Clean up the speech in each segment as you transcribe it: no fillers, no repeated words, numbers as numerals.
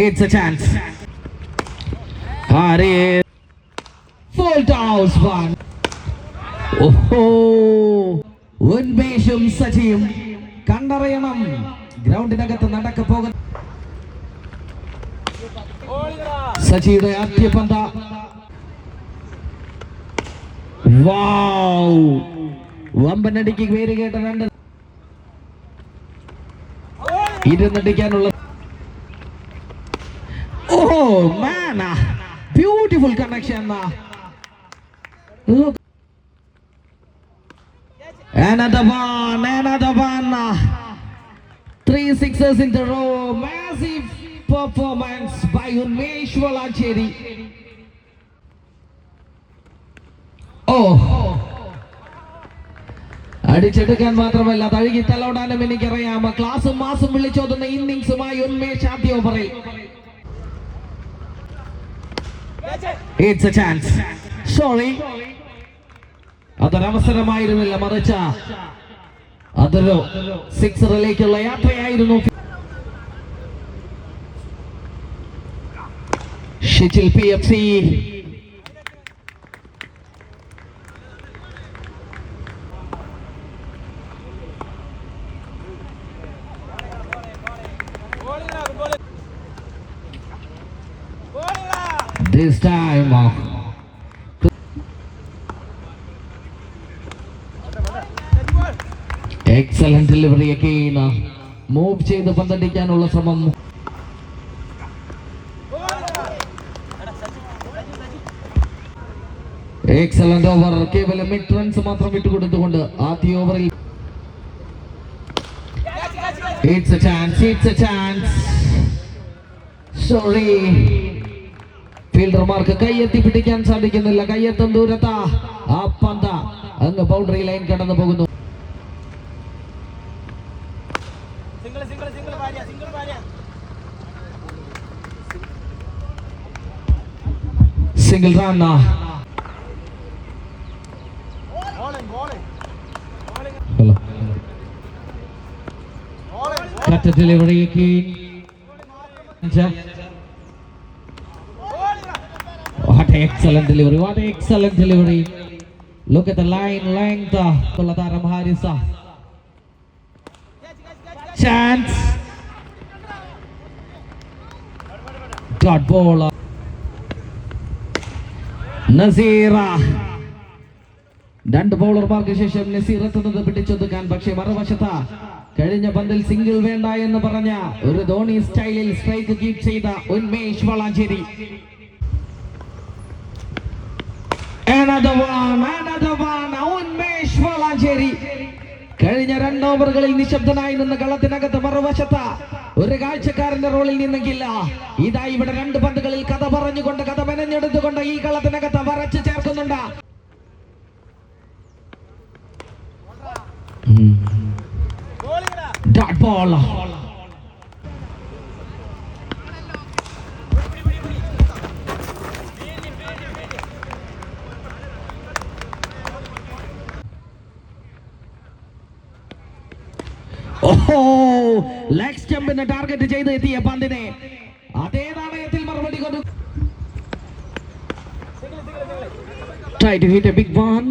It's a chance. Are full toss one. Oh, ഉന്മേഷും സജിയും കണ്ടറിയണം ഗ്രൗണ്ടിനകത്ത് നടക്ക പോകുന്ന സജിയുടെ ആദ്യ പന്ത്. വൗ, വമ്പനടിക്ക് പേര് കേട്ട രണ്ട് ഇരുന്നടിക്കാനുള്ള. Oh man, beautiful connection. Look, another one. 3 sixes in a row. Massive performance by Unmesh Valacheri. Oh, അടിച്ചെടുക്കാൻ മാത്രമല്ല തഴുകി തലോടാനും എനിക്കറിയാം. ക്ലാസും മാസും വിളിച്ചോതുന്ന ഇന്നിങ്സുമായി ഉന്മേഷ് ആദ്യ ഓവറിൽ. It's a chance. Sorry, അതൊരവസരമായിരുന്നില്ല, മറിച്ച് അതൊരു സിക്സറിലേക്കുള്ള യാത്രയായിരുന്നു. ഷിച്ചിൽ PFC this time. Excellent delivery again. Move ചെയ്ത് പന്തടിക്കാനുള്ള ശ്രമം. Excellent over. കേവലം മിഡ് റൺസ് മാത്രം വിട്ടുകൊടുത്തുകൊണ്ട് ആദ്യ ഓവറിൽ. It's a chance. Sorry, ഫീൽഡർമാർക്ക് കൈയെത്തി പിടിക്കാൻ സാധിക്കുന്നില്ല. കൈയെത്തും ദൂരത്താ ആ പന്ത് അങ്ങ് ബൗണ്ടറി ലൈൻ കടന്നു പോകുന്നു. Single run. Correct delivery. What an excellent delivery. Look at the line length. Tulataram Harisa. Chance. Dot ball. Nazira. രണ്ട് ബൗളർമാർക്ക് ശേഷം നസീർ എത്തുന്നത് പിടിച്ചൊതുക്കാൻ. പക്ഷേ മറുവശത്ത് കഴിഞ്ഞ പന്തിൽ സിംഗിൾ വേണ്ട എന്ന് പറഞ്ഞ ഒരു ധോണി സ്റ്റൈലിൽ സ്ട്രൈക്ക് കീപ്പ് ചെയ്ത ഉന്മേഷ് വളാഞ്ചേരി. Another one. ഉന്മേഷ് വളാഞ്ചേരി കഴിഞ്ഞ 2 ഓവറുകളിൽ നിശബ്ദനായി നിന്ന് കളത്തിനകത്ത് മറുവശത്ത് ഒരു കാഴ്ചക്കാരന്റെ റോളിൽ നിന്നെങ്കില്ല. ഇതാ ഇവിടെ 2 പന്തുകളിൽ കഥ പറഞ്ഞുകൊണ്ട് കഥ മെനഞ്ഞെടുത്തുകൊണ്ട് ഈ കളത്തിനകത്ത് വരച്ച് ചേർക്കുന്നുണ്ട്. Dot ball. ലെഗ് സ്റ്റംപിന് ടാർഗറ്റ് ചെയ്ത് എത്തിയ പന്തിനെ അതേ നാണയത്തിൽ മറുപടി കൊടുത്തു. Try to hit a big one.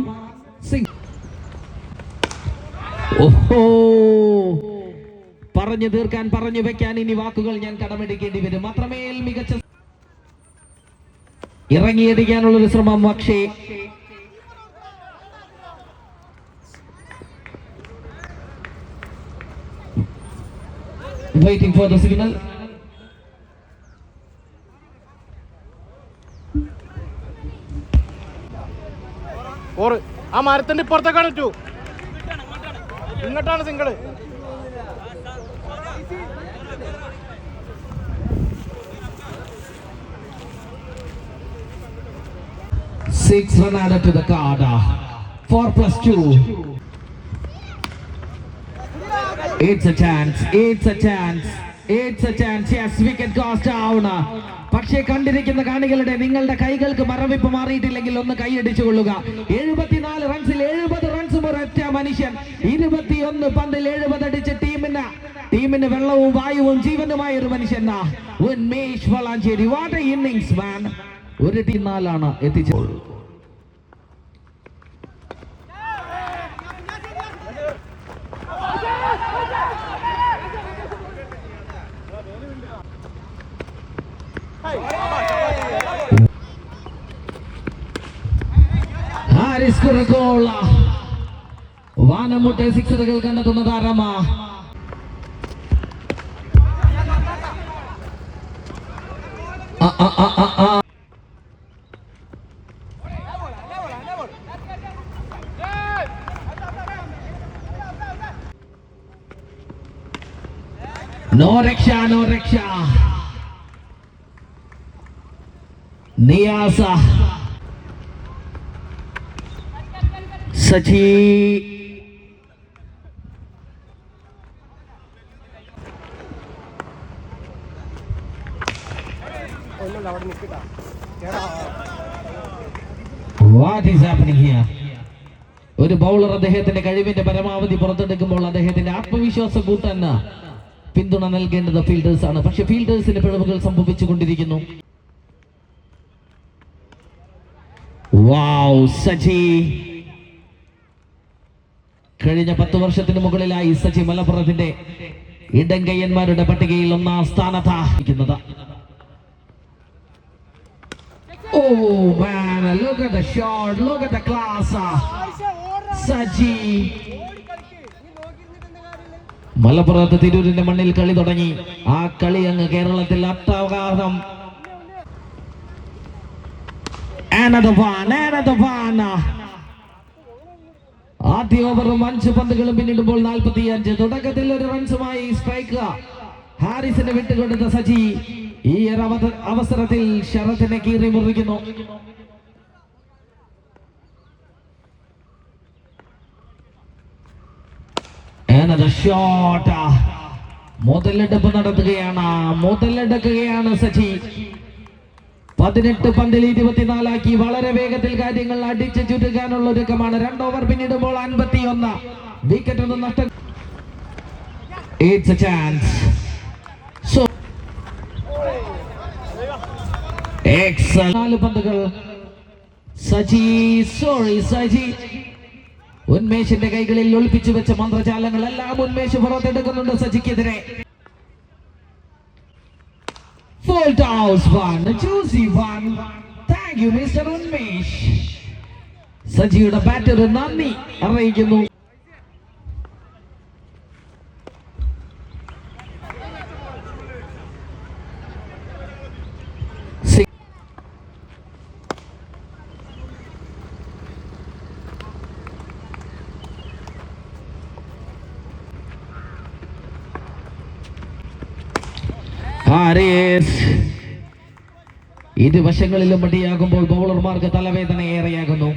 Sing. പറഞ്ഞു തീർക്കാൻ, പറഞ്ഞു വെക്കാൻ ഇനി വാക്കുകൾ ഞാൻ കടമെടുക്കേണ്ടി വരും. അത്രമേൽ മികച്ച ഇറങ്ങിയടിക്കാനുള്ളൊരു ശ്രമം. പക്ഷേ waiting for the signal. ആ മരത്തിന്റെ ഇപ്പുറത്തേക്കാണ് ടു, ഇങ്ങോട്ടാണ് single. Six run added to the card. 4+2. It's a chance. Yes, wicket goes down. പക്ഷേ കണ്ടിരിക്കുന്ന കാണികളുടെ നിങ്ങളുടെ കൈകൾക്ക് മറവിപ്പ് മാറിയിട്ടില്ലെങ്കിൽ ഒന്ന് കൈയടിച്ചു കൊള്ളുക. 74 റൺസിൽ 70 റൺസും ഒരൊറ്റ മനുഷ്യൻ. 21 പന്തിൽ 70 അടിച്ച ടീമിന് ടീമിന് വെള്ളവും വായുവും ജീവനുമായ ഒരു മനുഷ്യൻ Unmesh Valanchery. What a innings man. ഒരു ടീം 4 എത്തിച്ചത്. വാനമുട്ടെ സിക്സറുകൾ കണ്ടെത്തുന്ന താരമാ. നോ രക്ഷ, നോ രക്ഷ. Niyas Saji What is happening here? ഒരു ബൗളർ അദ്ദേഹത്തിന്റെ കഴിവിന്റെ പരമാവധി പുറത്തെടുക്കുമ്പോൾ അദ്ദേഹത്തിന്റെ ആത്മവിശ്വാസം കൂട്ടാൻ പിന്തുണ നൽകേണ്ടത് ഫീൽഡേഴ്സ് ആണ്. പക്ഷെ ഫീൽഡേഴ്സിന് പിഴവുകൾ സംഭവിച്ചുകൊണ്ടിരിക്കുന്നു. വൗ, സജി കഴിഞ്ഞ 10 വർഷത്തിന് മുകളിലായി സജി മലപ്പുറത്തിന്റെ ഇടങ്കയ്യന്മാരുടെ പട്ടികയിൽ 1ാം സ്ഥാനത്തായിരിക്കുന്നത്. Oh man, look at the shot, look at the class. Saji മലപ്പുറത്ത് തിരൂരിന്റെ മണ്ണിൽ കളി തുടങ്ങി. ആ കളി അങ്ങ് കേരളത്തിൽ അട്ടഹാസം. ആദ്യ ഓവറും 5 പന്തുകളും പിന്നിടുമ്പോൾ 45. തുടക്കത്തിൽ ഒരു റൺസുമായി സ്ട്രൈക്ക് ഹാരിസിന് വിട്ടുകൊടുത്ത സജി ഈ അവസരത്തിൽ ശരത്തിനെ കീറി മുറിക്കുന്നു. മുതലെടുപ്പ് മുതലെടുക്കുകയാണ് സജി. 18 പന്തിൽ 24 വളരെ വേഗത്തിൽ കാര്യങ്ങൾ അടിച്ചു ചുരുക്കാനുള്ള ഒരുക്കമാണ്. 2 ഓവർ പിന്നിടുമ്പോൾ 51. വിക്കറ്റ് ഒന്നും നഷ്ടം. It's a chance. So excellent. 4 പന്തുകൾ സജി. സജി ഉന്മേഷിന്റെ കൈകളിൽ ഒളിപ്പിച്ചു വെച്ച മന്ത്രജാലങ്ങൾ എല്ലാം ഉന്മേഷ് പുറത്തെടുക്കുന്നുണ്ട് സജിക്കെതിരെ. Full toss one, juicy one. Thank you Mr. Unmesh. സജിയുടെ ബാറ്റർ നന്ദി അറിയിക്കുന്നു. ഇരുവശങ്ങളിലും മടിയാകുമ്പോൾ ബൗളർമാർക്ക് തലവേദന ഏറെയാകുന്നു.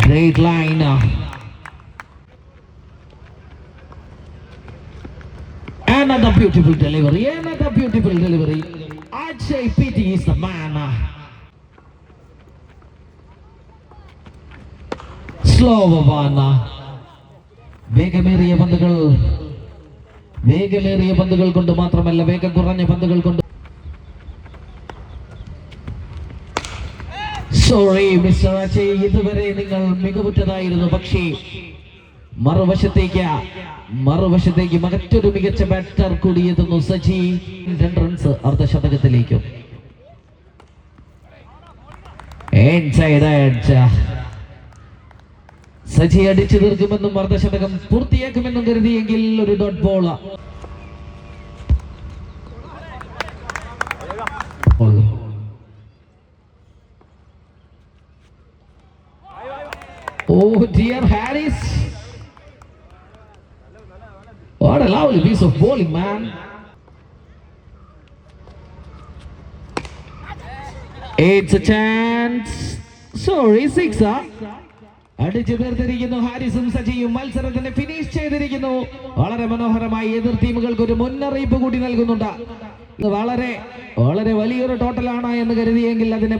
Great line. Another beautiful delivery. Ajay PT is the man. Slow one. വേഗമേറിയ പന്തുകൾ കൊണ്ട് മാത്രമല്ല, വേഗം കുറഞ്ഞ പന്തുകൾ കൊണ്ട്. സോറി മിസ്റ്റർ അജയ്, ഇതുവരെ നിങ്ങൾ മികവുറ്റതായിരുന്നു. പക്ഷേ മറുവശത്തേക്ക് മറ്റൊരു മികച്ച ബാറ്റർ കൂടി എത്തുന്നു സജി. 2 റൺസ് അർദ്ധശതകത്തിലേക്കും. സജി അടിച്ചു തീർക്കുമെന്നും അർദ്ധശതകം പൂർത്തിയാക്കുമെന്നും കരുതിയെങ്കിൽ ഒരു dot ball. Oh dear Harris, what a lovely piece of bowling, man. It's a chance. Sorry, 6. അടിച്ചു തീർത്തിരിക്കുന്നു ഹാരിസും സജിയും. മത്സരത്തിന് ഫിനിഷ് ചെയ്തിരിക്കുന്നു. വളരെ മനോഹരമായി എതിർ ടീമുകൾക്ക് ഒരു മുന്നറിയിപ്പ് കൂടി നൽകുന്നുണ്ട്. വളരെ വലിയൊരു ടോട്ടലാണ് എന്ന് കരുതിയെങ്കിൽ അതിനെ